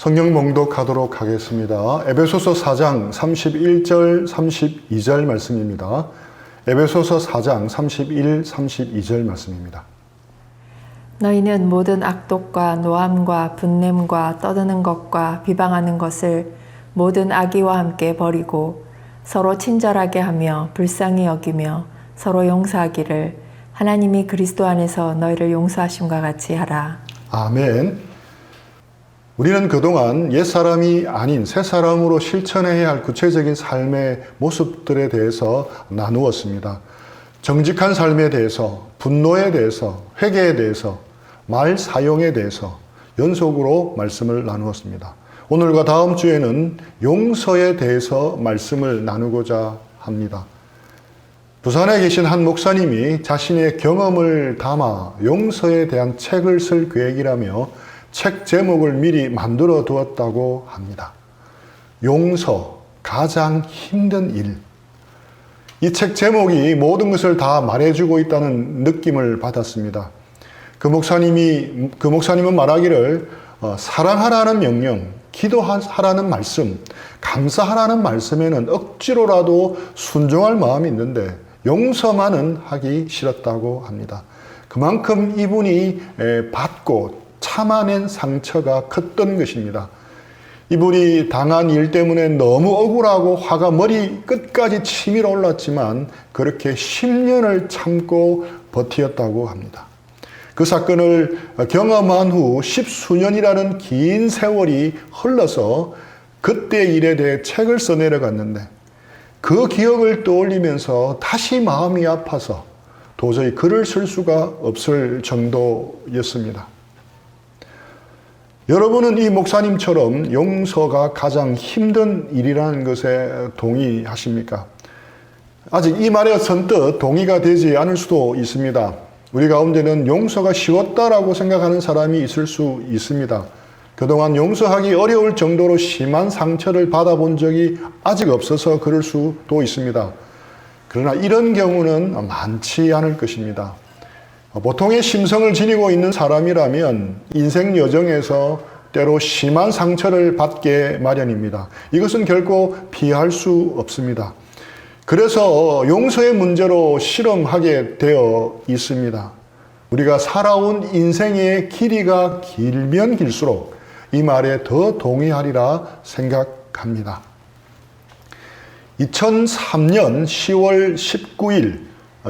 성경 봉독하도록 하겠습니다. 에베소서 4장 31절 32절 말씀입니다. 에베소서 4장 31, 32절 말씀입니다. 너희는 모든 악독과 노함과 분냄과 떠드는 것과 비방하는 것을 모든 악의와 함께 버리고 서로 친절하게 하며 불쌍히 여기며 서로 용서하기를 하나님이 그리스도 안에서 너희를 용서하심과 같이 하라. 아멘. 우리는 그동안 옛사람이 아닌 새사람으로 실천해야 할 구체적인 삶의 모습들에 대해서 나누었습니다. 정직한 삶에 대해서, 분노에 대해서, 회개에 대해서, 말 사용에 대해서 연속으로 말씀을 나누었습니다. 오늘과 다음 주에는 용서에 대해서 말씀을 나누고자 합니다. 부산에 계신 한 목사님이 자신의 경험을 담아 용서에 대한 책을 쓸 계획이라며 책 제목을 미리 만들어 두었다고 합니다. 용서, 가장 힘든 일. 이 책 제목이 모든 것을 다 말해주고 있다는 느낌을 받았습니다. 그 목사님은 말하기를 사랑하라는 명령, 기도하라는 말씀, 감사하라는 말씀에는 억지로라도 순종할 마음이 있는데 용서만은 하기 싫었다고 합니다. 그만큼 이분이 받고 참아낸 상처가 컸던 것입니다. 이분이 당한 일 때문에 너무 억울하고 화가 머리 끝까지 치밀어 올랐지만 그렇게 10년을 참고 버티었다고 합니다. 그 사건을 경험한 후 10수년이라는 긴 세월이 흘러서 그때 일에 대해 책을 써내려갔는데 그 기억을 떠올리면서 다시 마음이 아파서 도저히 글을 쓸 수가 없을 정도였습니다. 여러분은 이 목사님처럼 용서가 가장 힘든 일이라는 것에 동의하십니까? 아직 이 말에 선뜻 동의가 되지 않을 수도 있습니다. 우리 가운데는 용서가 쉬웠다라고 생각하는 사람이 있을 수 있습니다. 그동안 용서하기 어려울 정도로 심한 상처를 받아본 적이 아직 없어서 그럴 수도 있습니다. 그러나 이런 경우는 많지 않을 것입니다. 보통의 심성을 지니고 있는 사람이라면 인생 여정에서 때로 심한 상처를 받게 마련입니다. 이것은 결코 피할 수 없습니다. 그래서 용서의 문제로 실험하게 되어 있습니다. 우리가 살아온 인생의 길이가 길면 길수록 이 말에 더 동의하리라 생각합니다. 2003년 10월 19일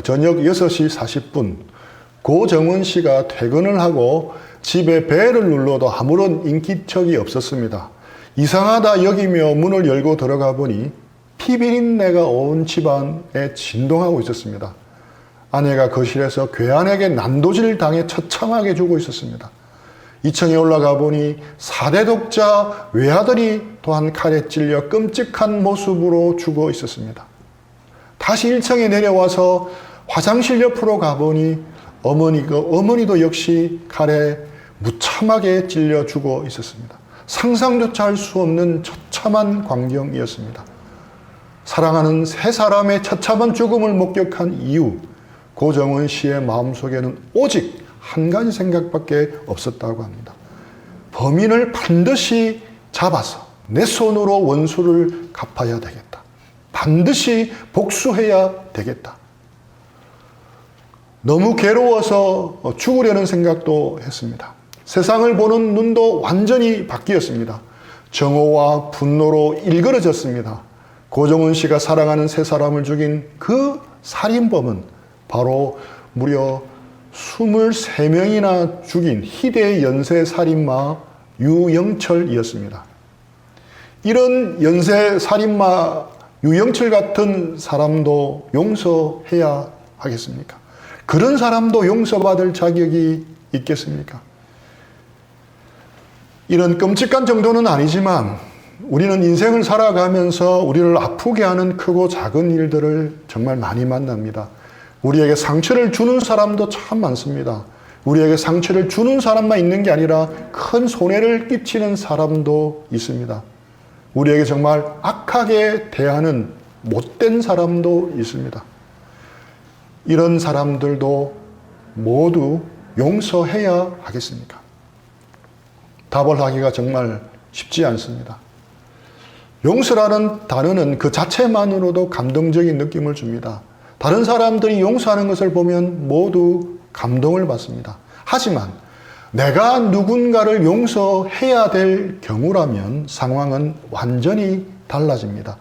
저녁 6시 40분 고정은 씨가 퇴근을 하고 집에 벨을 눌러도 아무런 인기척이 없었습니다. 이상하다 여기며 문을 열고 들어가 보니 피비린내가 온 집안에 진동하고 있었습니다. 아내가 거실에서 괴한에게 난도질 당해 처참하게 죽어 있었습니다. 2층에 올라가 보니 4대 독자 외아들이 또한 칼에 찔려 끔찍한 모습으로 죽어 있었습니다. 다시 1층에 내려와서 화장실 옆으로 가보니 어머니도 역시 칼에 무참하게 찔려 죽어 있었습니다. 상상조차 할 수 없는 처참한 광경이었습니다. 사랑하는 세 사람의 처참한 죽음을 목격한 이후 고정은 씨의 마음속에는 오직 한 가지 생각밖에 없었다고 합니다. 범인을 반드시 잡아서 내 손으로 원수를 갚아야 되겠다. 반드시 복수해야 되겠다. 너무 괴로워서 죽으려는 생각도 했습니다. 세상을 보는 눈도 완전히 바뀌었습니다. 정오와 분노로 일그러졌습니다. 고정은 씨가 사랑하는 세 사람을 죽인 그 살인범은 바로 무려 23명이나 죽인 희대 연쇄 살인마 유영철이었습니다. 이런 연쇄 살인마 유영철 같은 사람도 용서해야 하겠습니까? 그런 사람도 용서받을 자격이 있겠습니까? 이런 끔찍한 정도는 아니지만 우리는 인생을 살아가면서 우리를 아프게 하는 크고 작은 일들을 정말 많이 만납니다. 우리에게 상처를 주는 사람도 참 많습니다. 우리에게 상처를 주는 사람만 있는 게 아니라 큰 손해를 끼치는 사람도 있습니다. 우리에게 정말 악하게 대하는 못된 사람도 있습니다. 이런 사람들도 모두 용서해야 하겠습니까? 답을 하기가 정말 쉽지 않습니다. 용서라는 단어는 그 자체만으로도 감동적인 느낌을 줍니다. 다른 사람들이 용서하는 것을 보면 모두 감동을 받습니다. 하지만 내가 누군가를 용서해야 될 경우라면 상황은 완전히 달라집니다.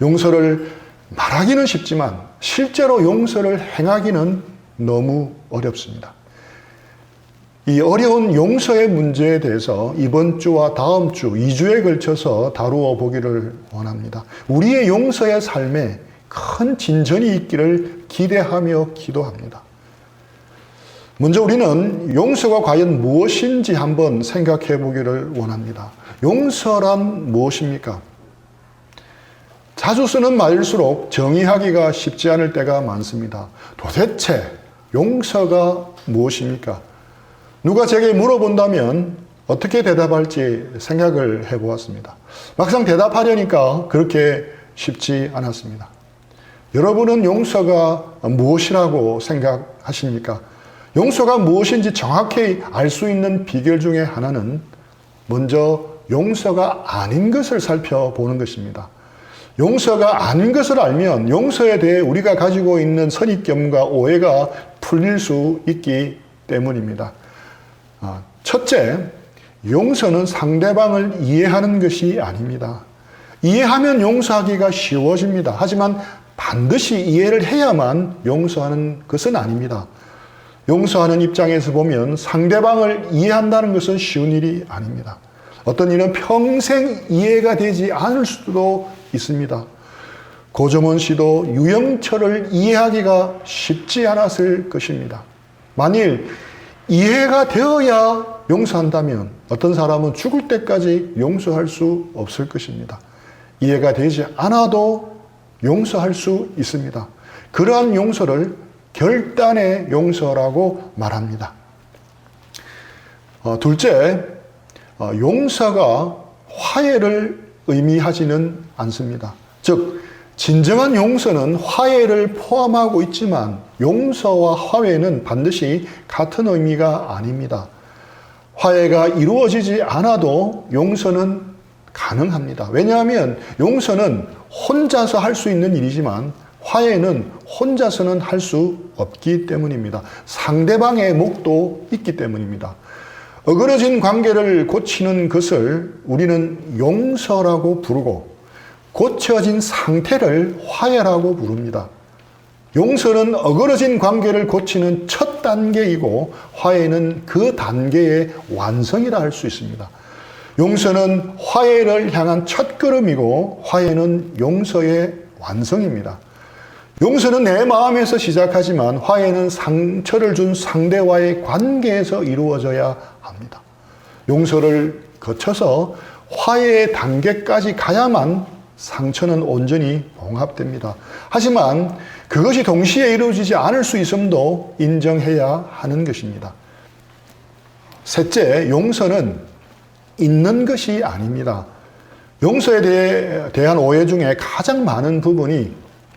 용서를 말하기는 쉽지만 실제로 용서를 행하기는 너무 어렵습니다. 이 어려운 용서의 문제에 대해서 이번 주와 다음 주 2주에 걸쳐서 다루어 보기를 원합니다. 우리의 용서의 삶에 큰 진전이 있기를 기대하며 기도합니다. 먼저 우리는 용서가 과연 무엇인지 한번 생각해 보기를 원합니다. 용서란 무엇입니까? 자주 쓰는 말일수록 정의하기가 쉽지 않을 때가 많습니다. 도대체 용서가 무엇입니까? 누가 제게 물어본다면 어떻게 대답할지 생각을 해보았습니다. 막상 대답하려니까 그렇게 쉽지 않았습니다. 여러분은 용서가 무엇이라고 생각하십니까? 용서가 무엇인지 정확히 알 수 있는 비결 중에 하나는 먼저 용서가 아닌 것을 살펴보는 것입니다. 용서가 아닌 것을 알면 용서에 대해 우리가 가지고 있는 선입견과 오해가 풀릴 수 있기 때문입니다. 첫째, 용서는 상대방을 이해하는 것이 아닙니다. 이해하면 용서하기가 쉬워집니다. 하지만 반드시 이해를 해야만 용서하는 것은 아닙니다. 용서하는 입장에서 보면 상대방을 이해한다는 것은 쉬운 일이 아닙니다. 어떤 일은 평생 이해가 되지 않을 수도 있습니다. 고정원 씨도 유영철을 이해하기가 쉽지 않았을 것입니다. 만일 이해가 되어야 용서한다면 어떤 사람은 죽을 때까지 용서할 수 없을 것입니다. 이해가 되지 않아도 용서할 수 있습니다. 그러한 용서를 결단의 용서라고 말합니다. 둘째, 용서가 화해를 의미하지는 않습니다. 즉, 진정한 용서는 화해를 포함하고 있지만 용서와 화해는 반드시 같은 의미가 아닙니다. 화해가 이루어지지 않아도 용서는 가능합니다. 왜냐하면 용서는 혼자서 할 수 있는 일이지만 화해는 혼자서는 할 수 없기 때문입니다. 상대방의 몫도 있기 때문입니다. 어그러진 관계를 고치는 것을 우리는 용서라고 부르고 고쳐진 상태를 화해라고 부릅니다. 용서는 어그러진 관계를 고치는 첫 단계이고 화해는 그 단계의 완성이라 할 수 있습니다. 용서는 화해를 향한 첫걸음이고 화해는 용서의 완성입니다. 용서는 내 마음에서 시작하지만 화해는 상처를 준 상대와의 관계에서 이루어져야 합니다. 용서를 거쳐서 화해의 단계까지 가야만 상처는 온전히 봉합됩니다. 하지만 그것이 동시에 이루어지지 않을 수 있음도 인정해야 하는 것입니다. 셋째, 용서는 있는 것이 아닙니다. 용서에 대한 오해 중에 가장 많은 부분이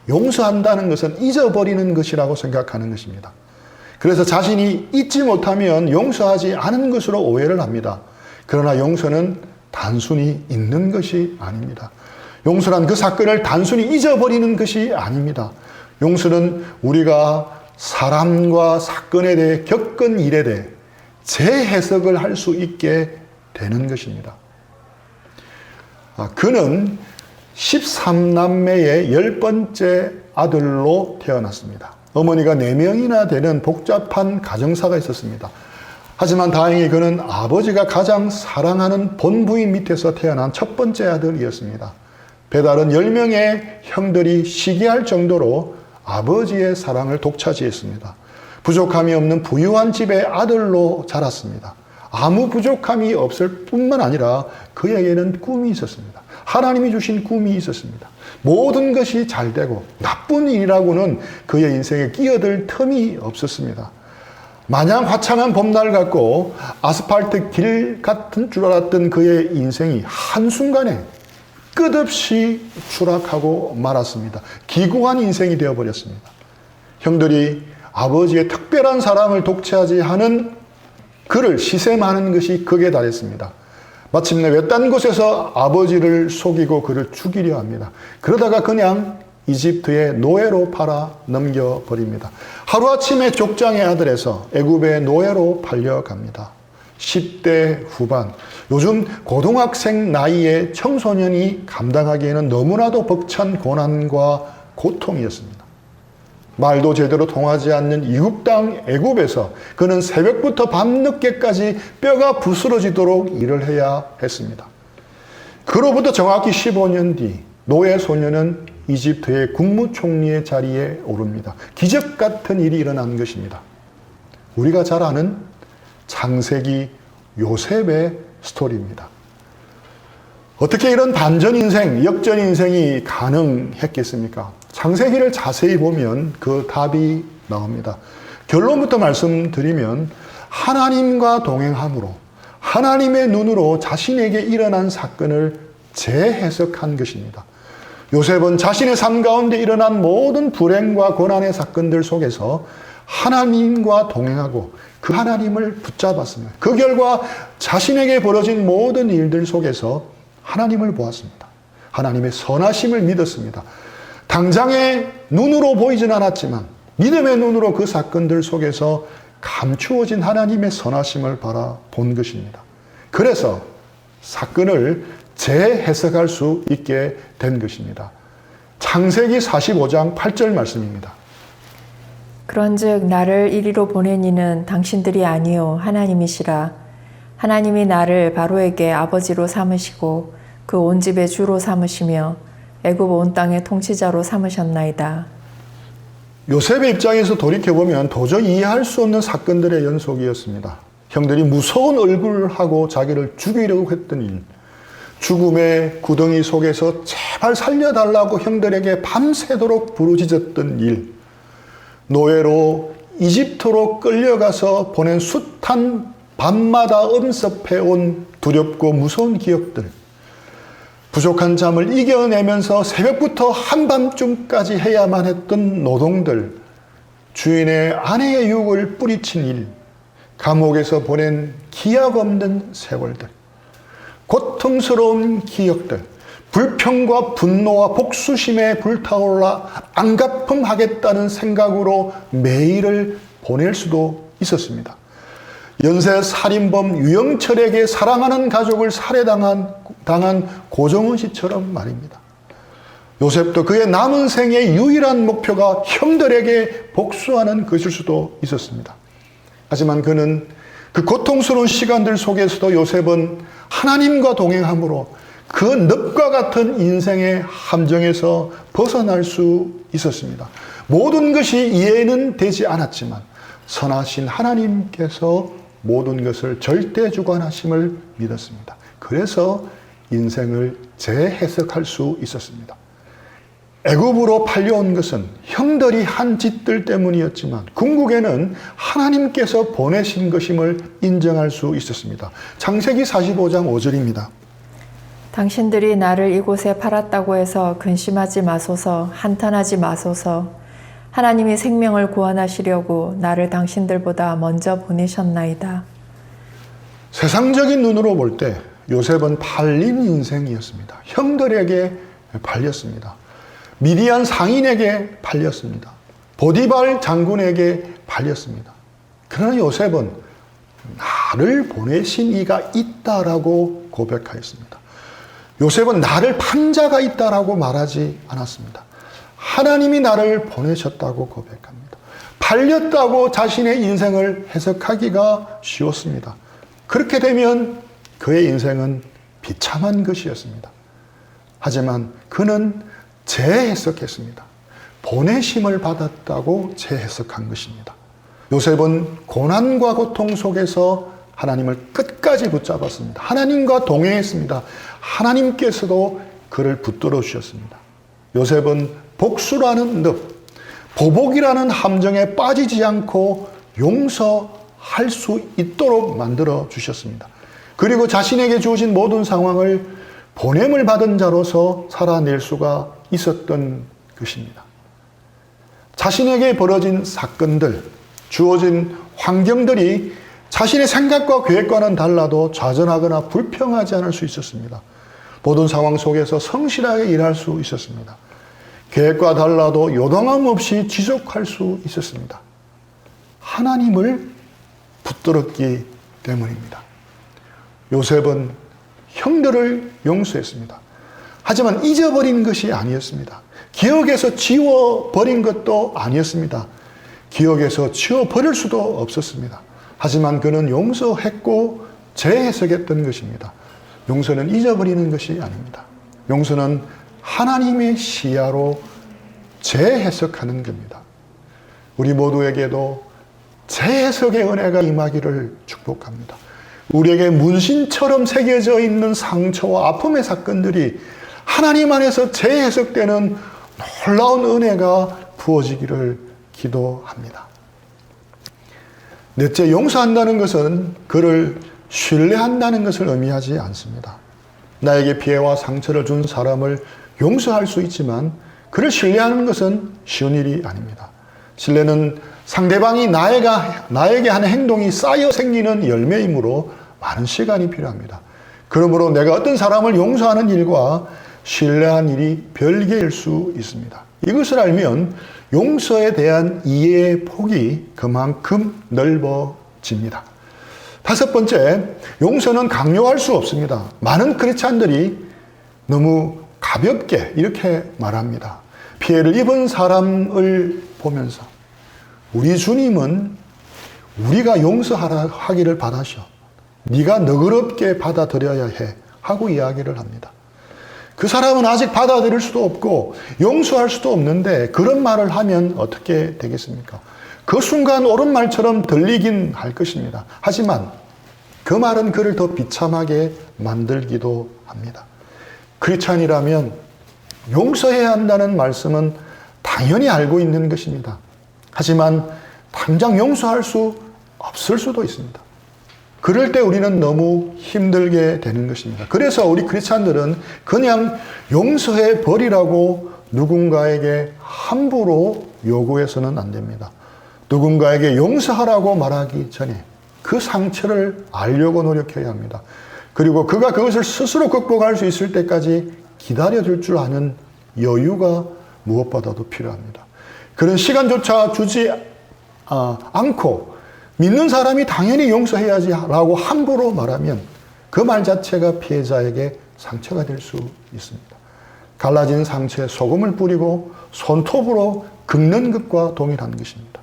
용서한다는 것은 잊어버리는 것이라고 생각하는 것입니다. 그래서 자신이 잊지 못하면 용서하지 않은 것으로 오해를 합니다. 그러나 용서는 단순히 잊는 것이 아닙니다. 용서란 그 사건을 단순히 잊어버리는 것이 아닙니다. 용서는 우리가 사람과 사건에 대해 겪은 일에 대해 재해석을 할 수 있게 되는 것입니다. 그는 13남매의 10번째 아들로 태어났습니다. 어머니가 4명이나 되는 복잡한 가정사가 있었습니다. 하지만 다행히 그는 아버지가 가장 사랑하는 본부인 밑에서 태어난 첫 번째 아들이었습니다. 배달은 10명의 형들이 시기할 정도로 아버지의 사랑을 독차지했습니다. 부족함이 없는 부유한 집의 아들로 자랐습니다. 아무 부족함이 없을 뿐만 아니라 그에게는 꿈이 있었습니다. 하나님이 주신 꿈이 있었습니다. 모든 것이 잘 되고 나쁜 일이라고는 그의 인생에 끼어들 틈이 없었습니다. 마냥 화창한 봄날 같고 아스팔트 길 같은 줄 알았던 그의 인생이 한순간에 끝없이 추락하고 말았습니다. 기구한 인생이 되어버렸습니다. 형들이 아버지의 특별한 사랑을 독차지하는 그를 시샘하는 것이 극에 달했습니다. 마침내 외딴 곳에서 아버지를 속이고 그를 죽이려 합니다. 그러다가 그냥 이집트의 노예로 팔아 넘겨버립니다. 하루아침에 족장의 아들에서 애굽의 노예로 팔려갑니다. 10대 후반, 요즘 고등학생 나이의 청소년이 감당하기에는 너무나도 벅찬 고난과 고통이었습니다. 말도 제대로 통하지 않는 이국 땅 애굽에서 그는 새벽부터 밤늦게까지 뼈가 부스러지도록 일을 해야 했습니다. 그로부터 정확히 15년 뒤 노예 소년은 이집트의 국무총리의 자리에 오릅니다. 기적 같은 일이 일어난 것입니다. 우리가 잘 아는 창세기 요셉의 스토리입니다. 어떻게 이런 반전 인생, 역전 인생이 가능했겠습니까? 창세기를 자세히 보면 그 답이 나옵니다. 결론부터 말씀드리면 하나님과 동행함으로 하나님의 눈으로 자신에게 일어난 사건을 재해석한 것입니다. 요셉은 자신의 삶 가운데 일어난 모든 불행과 고난의 사건들 속에서 하나님과 동행하고 그 하나님을 붙잡았습니다. 그 결과 자신에게 벌어진 모든 일들 속에서 하나님을 보았습니다. 하나님의 선하심을 믿었습니다. 당장의 눈으로 보이진 않았지만 믿음의 눈으로 그 사건들 속에서 감추어진 하나님의 선하심을 바라본 것입니다. 그래서 사건을 재해석할 수 있게 된 것입니다. 창세기 45장 8절 말씀입니다. 그런즉 나를 이리로 보낸 이는 당신들이 아니요 하나님이시라. 하나님이 나를 바로에게 아버지로 삼으시고 그 온 집의 주로 삼으시며 애굽 온 땅의 통치자로 삼으셨나이다. 요셉의 입장에서 돌이켜보면 도저히 이해할 수 없는 사건들의 연속이었습니다. 형들이 무서운 얼굴을 하고 자기를 죽이려고 했던 일, 죽음의 구덩이 속에서 제발 살려달라고 형들에게 밤새도록 부르짖었던 일, 노예로 이집트로 끌려가서 보낸 숱한 밤마다 엄습해온 두렵고 무서운 기억들, 부족한 잠을 이겨내면서 새벽부터 한밤중까지 해야만 했던 노동들, 주인의 아내의 육을 뿌리친 일, 감옥에서 보낸 기약 없는 세월들, 고통스러운 기억들, 불평과 분노와 복수심에 불타올라 안갚음하겠다는 생각으로 매일을 보낼 수도 있었습니다. 연쇄 살인범 유영철에게 사랑하는 가족을 살해당한 고정훈 씨처럼 말입니다. 요셉도 그의 남은 생의 유일한 목표가 형들에게 복수하는 것일 수도 있었습니다. 하지만 그는 그 고통스러운 시간들 속에서도 요셉은 하나님과 동행함으로 그 늪과 같은 인생의 함정에서 벗어날 수 있었습니다. 모든 것이 이해는 되지 않았지만 선하신 하나님께서 모든 것을 절대주관하심을 믿었습니다. 그래서 인생을 재해석할 수 있었습니다. 애굽으로 팔려온 것은 형들이 한 짓들 때문이었지만 궁극에는 하나님께서 보내신 것임을 인정할 수 있었습니다. 창세기 45장 5절입니다. 당신들이 나를 이곳에 팔았다고 해서 근심하지 마소서, 한탄하지 마소서. 하나님이 생명을 구원하시려고 나를 당신들보다 먼저 보내셨나이다. 세상적인 눈으로 볼 때 요셉은 팔린 인생이었습니다. 형들에게 팔렸습니다. 미디안 상인에게 팔렸습니다. 보디발 장군에게 팔렸습니다. 그러나 요셉은 나를 보내신 이가 있다라고 고백하였습니다. 요셉은 나를 판 자가 있다라고 말하지 않았습니다. 하나님이 나를 보내셨다고 고백합니다. 팔렸다고 자신의 인생을 해석하기가 쉬웠습니다. 그렇게 되면 그의 인생은 비참한 것이었습니다. 하지만 그는 재해석했습니다. 보내심을 받았다고 재해석한 것입니다. 요셉은 고난과 고통 속에서 하나님을 끝까지 붙잡았습니다. 하나님과 동행했습니다. 하나님께서도 그를 붙들어 주셨습니다. 요셉은 복수라는 늪, 보복이라는 함정에 빠지지 않고 용서할 수 있도록 만들어 주셨습니다. 그리고 자신에게 주어진 모든 상황을 보냄을 받은 자로서 살아낼 수가 있었던 것입니다. 자신에게 벌어진 사건들, 주어진 환경들이 자신의 생각과 계획과는 달라도 좌절하거나 불평하지 않을 수 있었습니다. 모든 상황 속에서 성실하게 일할 수 있었습니다. 계획과 달라도 요동함 없이 지속할 수 있었습니다. 하나님을 붙들었기 때문입니다. 요셉은 형들을 용서했습니다. 하지만 잊어버린 것이 아니었습니다. 기억에서 지워버린 것도 아니었습니다. 기억에서 지워버릴 수도 없었습니다. 하지만 그는 용서했고 재해석했던 것입니다. 용서는 잊어버리는 것이 아닙니다. 용서는 하나님의 시야로 재해석하는 겁니다. 우리 모두에게도 재해석의 은혜가 임하기를 축복합니다. 우리에게 문신처럼 새겨져 있는 상처와 아픔의 사건들이 하나님 안에서 재해석되는 놀라운 은혜가 부어지기를 기도합니다. 넷째, 용서한다는 것은 그를 신뢰한다는 것을 의미하지 않습니다. 나에게 피해와 상처를 준 사람을 용서할 수 있지만 그를 신뢰하는 것은 쉬운 일이 아닙니다. 신뢰는 상대방이 나에게 하는 행동이 쌓여 생기는 열매이므로 많은 시간이 필요합니다. 그러므로 내가 어떤 사람을 용서하는 일과 신뢰한 일이 별개일 수 있습니다. 이것을 알면 용서에 대한 이해의 폭이 그만큼 넓어집니다. 다섯 번째, 용서는 강요할 수 없습니다. 많은 크리스찬들이 너무 가볍게 이렇게 말합니다. 피해를 입은 사람을 보면서 우리 주님은 우리가 용서하기를 바라셔. 네가 너그럽게 받아들여야 해. 하고 이야기를 합니다. 그 사람은 아직 받아들일 수도 없고 용서할 수도 없는데 그런 말을 하면 어떻게 되겠습니까? 그 순간 옳은 말처럼 들리긴 할 것입니다. 하지만 그 말은 그를 더 비참하게 만들기도 합니다. 크리스찬이라면 용서해야 한다는 말씀은 당연히 알고 있는 것입니다. 하지만 당장 용서할 수 없을 수도 있습니다. 그럴 때 우리는 너무 힘들게 되는 것입니다. 그래서 우리 크리스찬들은 그냥 용서해 버리라고 누군가에게 함부로 요구해서는 안 됩니다. 누군가에게 용서하라고 말하기 전에 그 상처를 알려고 노력해야 합니다. 그리고 그가 그것을 스스로 극복할 수 있을 때까지 기다려줄 줄 아는 여유가 무엇보다도 필요합니다. 그런 시간조차 주지 않고 믿는 사람이 당연히 용서해야지 라고 함부로 말하면 그 말 자체가 피해자에게 상처가 될 수 있습니다. 갈라진 상처에 소금을 뿌리고 손톱으로 긁는 것과 동일한 것입니다.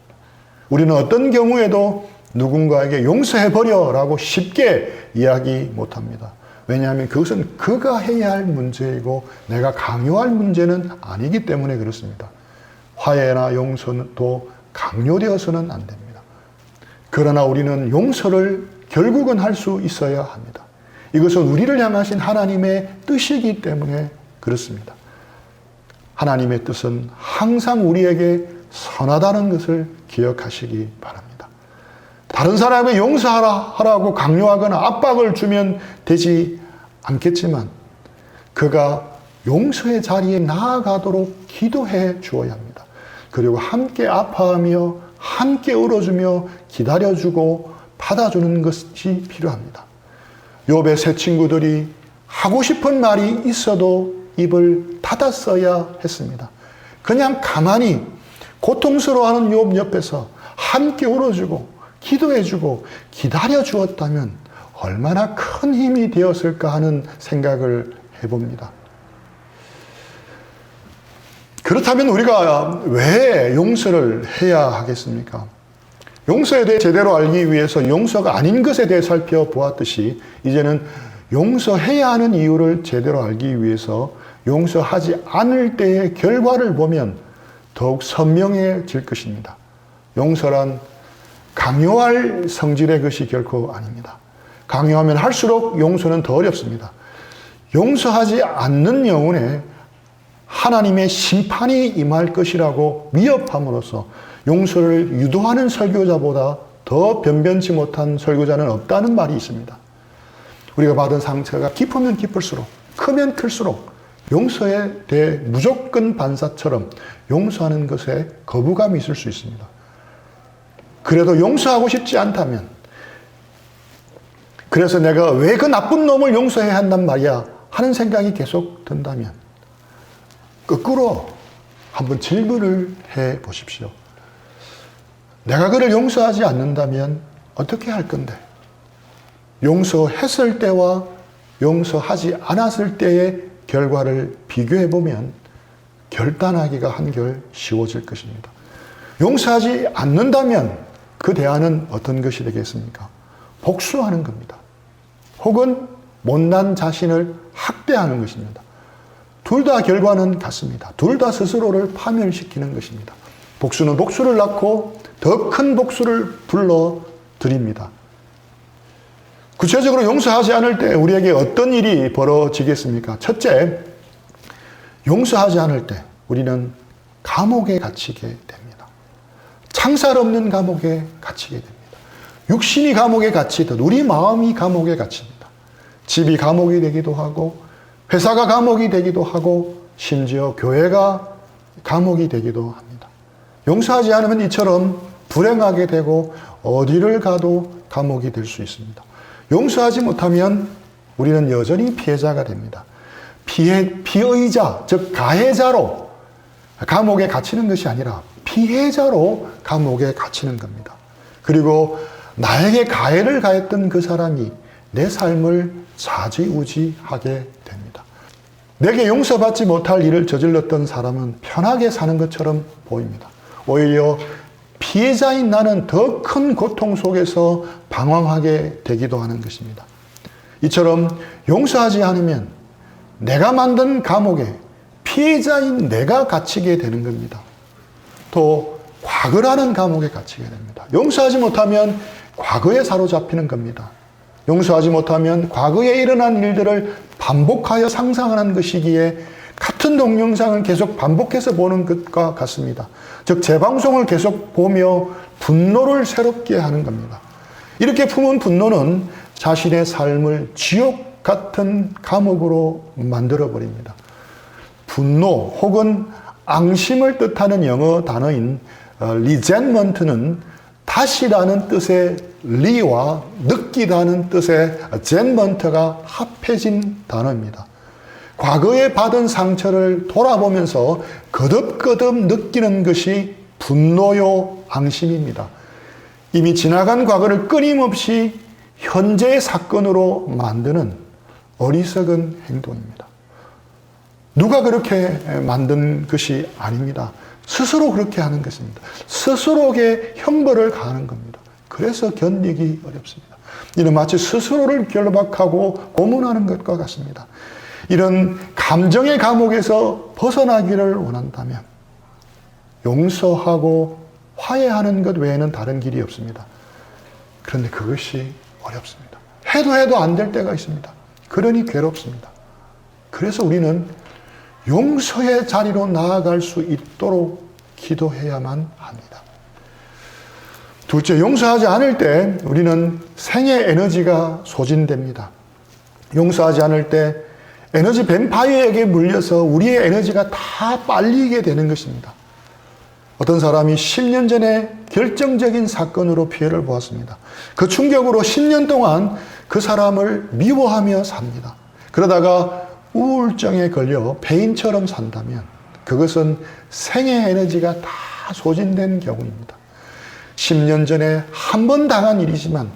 우리는 어떤 경우에도 누군가에게 용서해버려 라고 쉽게 이야기 못합니다. 왜냐하면 그것은 그가 해야 할 문제이고 내가 강요할 문제는 아니기 때문에 그렇습니다. 화해나 용서도 강요되어서는 안 됩니다. 그러나 우리는 용서를 결국은 할 수 있어야 합니다. 이것은 우리를 향하신 하나님의 뜻이기 때문에 그렇습니다. 하나님의 뜻은 항상 우리에게 선하다는 것을 기억하시기 바랍니다. 다른 사람에게 용서하라고 강요하거나 압박을 주면 되지 않겠지만 그가 용서의 자리에 나아가도록 기도해 주어야 합니다. 그리고 함께 아파하며 함께 울어주며 기다려주고 받아주는 것이 필요합니다. 욥의 세 친구들이 하고 싶은 말이 있어도 입을 닫았어야 했습니다. 그냥 가만히 고통스러워하는 욥 옆에서 함께 울어주고 기도해주고 기다려주었다면 얼마나 큰 힘이 되었을까 하는 생각을 해봅니다. 그렇다면 우리가 왜 용서를 해야 하겠습니까? 용서에 대해 제대로 알기 위해서 용서가 아닌 것에 대해 살펴보았듯이 이제는 용서해야 하는 이유를 제대로 알기 위해서 용서하지 않을 때의 결과를 보면 더욱 선명해질 것입니다. 용서란 강요할 성질의 것이 결코 아닙니다. 강요하면 할수록 용서는 더 어렵습니다. 용서하지 않는 영혼에 하나님의 심판이 임할 것이라고 위협함으로써 용서를 유도하는 설교자보다 더 변변치 못한 설교자는 없다는 말이 있습니다. 우리가 받은 상처가 깊으면 깊을수록 크면 클수록 용서에 대해 무조건 반사처럼 용서하는 것에 거부감이 있을 수 있습니다. 그래도 용서하고 싶지 않다면 그래서 내가 왜 그 나쁜 놈을 용서해야 한단 말이야 하는 생각이 계속 든다면 거꾸로 한번 질문을 해 보십시오. 내가 그를 용서하지 않는다면 어떻게 할 건데? 용서했을 때와 용서하지 않았을 때의 결과를 비교해 보면 결단하기가 한결 쉬워질 것입니다. 용서하지 않는다면 그 대안은 어떤 것이 되겠습니까? 복수하는 겁니다. 혹은 못난 자신을 학대하는 것입니다. 둘 다 결과는 같습니다. 둘 다 스스로를 파멸시키는 것입니다. 복수는 복수를 낳고 더 큰 복수를 불러들입니다. 구체적으로 용서하지 않을 때 우리에게 어떤 일이 벌어지겠습니까? 첫째, 용서하지 않을 때 우리는 감옥에 갇히게 됩니다. 창살 없는 감옥에 갇히게 됩니다. 육신이 감옥에 갇히듯 우리 마음이 감옥에 갇힙니다. 집이 감옥이 되기도 하고 회사가 감옥이 되기도 하고 심지어 교회가 감옥이 되기도 합니다. 용서하지 않으면 이처럼 불행하게 되고 어디를 가도 감옥이 될 수 있습니다. 용서하지 못하면 우리는 여전히 피해자가 됩니다. 피의자, 즉 가해자로 감옥에 갇히는 것이 아니라 피해자로 감옥에 갇히는 겁니다. 그리고 나에게 가해를 가했던 그 사람이 내 삶을 좌지우지하게 됩니다. 내게 용서받지 못할 일을 저질렀던 사람은 편하게 사는 것처럼 보입니다. 오히려 피해자인 나는 더 큰 고통 속에서 방황하게 되기도 하는 것입니다. 이처럼 용서하지 않으면 내가 만든 감옥에 피해자인 내가 갇히게 되는 겁니다. 또 과거라는 감옥에 갇히게 됩니다. 용서하지 못하면 과거에 사로잡히는 겁니다. 용서하지 못하면 과거에 일어난 일들을 반복하여 상상하는 것이기에 같은 동영상을 계속 반복해서 보는 것과 같습니다. 즉 재방송을 계속 보며 분노를 새롭게 하는 겁니다. 이렇게 품은 분노는 자신의 삶을 지옥 같은 감옥으로 만들어버립니다. 분노 혹은 앙심을 뜻하는 영어 단어인 resentment는 다시라는 뜻의 리와 느끼다는 뜻의 젠먼트가 합해진 단어입니다. 과거에 받은 상처를 돌아보면서 거듭거듭 느끼는 것이 분노요 앙심입니다. 이미 지나간 과거를 끊임없이 현재의 사건으로 만드는 어리석은 행동입니다. 누가 그렇게 만든 것이 아닙니다. 스스로 그렇게 하는 것입니다. 스스로에게 형벌을 가하는 겁니다. 그래서 견디기 어렵습니다. 이는 마치 스스로를 결박하고 고문하는 것과 같습니다. 이런 감정의 감옥에서 벗어나기를 원한다면 용서하고 화해하는 것 외에는 다른 길이 없습니다. 그런데 그것이 어렵습니다. 해도 안 될 때가 있습니다. 그러니 괴롭습니다. 그래서 우리는 용서의 자리로 나아갈 수 있도록 기도해야만 합니다. 둘째, 용서하지 않을 때 우리는 생의 에너지가 소진됩니다. 용서하지 않을 때 에너지 뱀파이어에게 물려서 우리의 에너지가 다 빨리게 되는 것입니다. 어떤 사람이 10년 전에 결정적인 사건으로 피해를 보았습니다. 그 충격으로 10년 동안 그 사람을 미워하며 삽니다. 그러다가 우울증에 걸려 폐인처럼 산다면 그것은 생의 에너지가 다 소진된 경우입니다. 10년 전에 한 번 당한 일이지만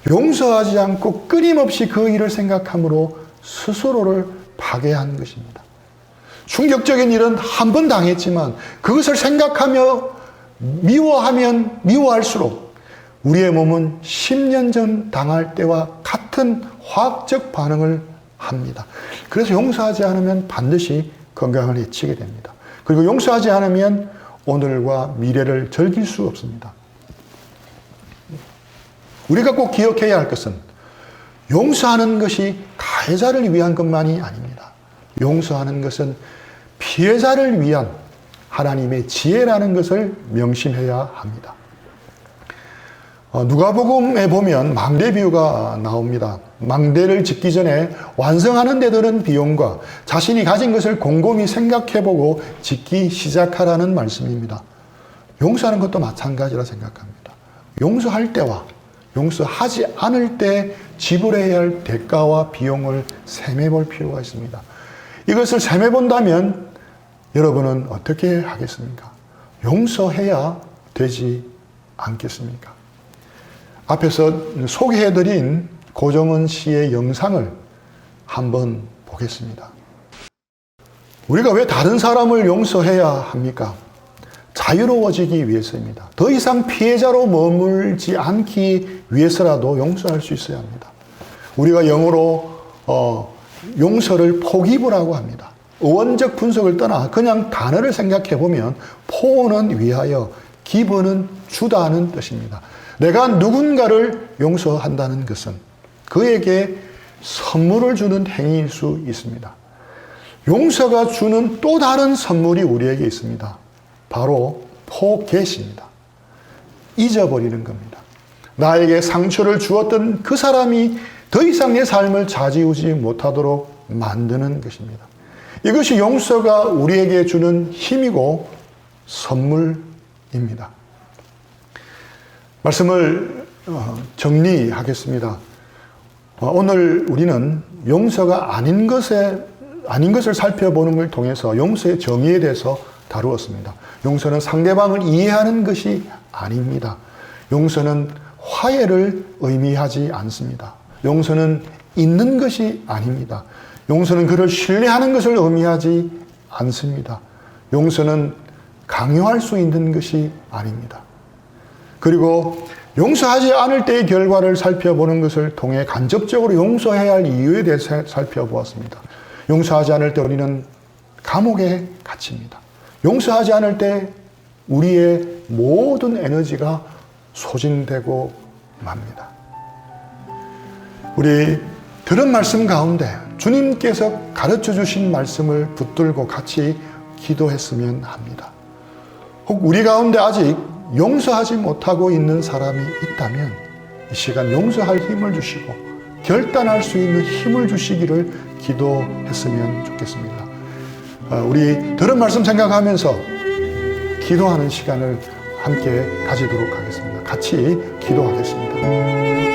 용서하지 않고 끊임없이 그 일을 생각함으로 스스로를 파괴한 것입니다. 충격적인 일은 한 번 당했지만 그것을 생각하며 미워하면 미워할수록 우리의 몸은 10년 전 당할 때와 같은 화학적 반응을 합니다. 그래서 용서하지 않으면 반드시 건강을 해치게 됩니다. 그리고 용서하지 않으면 오늘과 미래를 즐길 수 없습니다. 우리가 꼭 기억해야 할 것은 용서하는 것이 가해자를 위한 것만이 아닙니다. 용서하는 것은 피해자를 위한 하나님의 지혜라는 것을 명심해야 합니다. 누가복음에 보면 망대 비유가 나옵니다. 망대를 짓기 전에 완성하는 데 드는 비용과 자신이 가진 것을 곰곰이 생각해보고 짓기 시작하라는 말씀입니다. 용서하는 것도 마찬가지라 생각합니다. 용서할 때와 용서하지 않을 때 지불해야 할 대가와 비용을 셈해볼 필요가 있습니다. 이것을 셈해본다면 여러분은 어떻게 하겠습니까? 용서해야 되지 않겠습니까? 앞에서 소개해드린 고정은 씨의 영상을 한번 보겠습니다. 우리가 왜 다른 사람을 용서해야 합니까? 자유로워지기 위해서입니다. 더 이상 피해자로 머물지 않기 위해서라도 용서할 수 있어야 합니다. 우리가 영어로 용서를 포기브라고 합니다. 어원적 분석을 떠나 그냥 단어를 생각해 보면 포는 위하여, 기브는 주다는 뜻입니다. 내가 누군가를 용서한다는 것은 그에게 선물을 주는 행위일 수 있습니다. 용서가 주는 또 다른 선물이 우리에게 있습니다. 바로 포겟입니다. 잊어버리는 겁니다. 나에게 상처를 주었던 그 사람이 더 이상 내 삶을 좌지우지 못하도록 만드는 것입니다. 이것이 용서가 우리에게 주는 힘이고 선물입니다. 말씀을 정리하겠습니다. 오늘 우리는 용서가 아닌 것을 살펴보는 걸 통해서 용서의 정의에 대해서 다루었습니다. 용서는 상대방을 이해하는 것이 아닙니다. 용서는 화해를 의미하지 않습니다. 용서는 잊는 것이 아닙니다. 용서는 그를 신뢰하는 것을 의미하지 않습니다. 용서는 강요할 수 있는 것이 아닙니다. 그리고 용서하지 않을 때의 결과를 살펴보는 것을 통해 간접적으로 용서해야 할 이유에 대해서 살펴보았습니다. 용서하지 않을 때 우리는 감옥에 갇힙니다. 용서하지 않을 때 우리의 모든 에너지가 소진되고 맙니다. 우리 들은 말씀 가운데 주님께서 가르쳐 주신 말씀을 붙들고 같이 기도했으면 합니다. 혹 우리 가운데 아직 용서하지 못하고 있는 사람이 있다면 이 시간 용서할 힘을 주시고 결단할 수 있는 힘을 주시기를 기도했으면 좋겠습니다. 우리 들은 말씀 생각하면서 기도하는 시간을 함께 가지도록 하겠습니다. 같이 기도하겠습니다.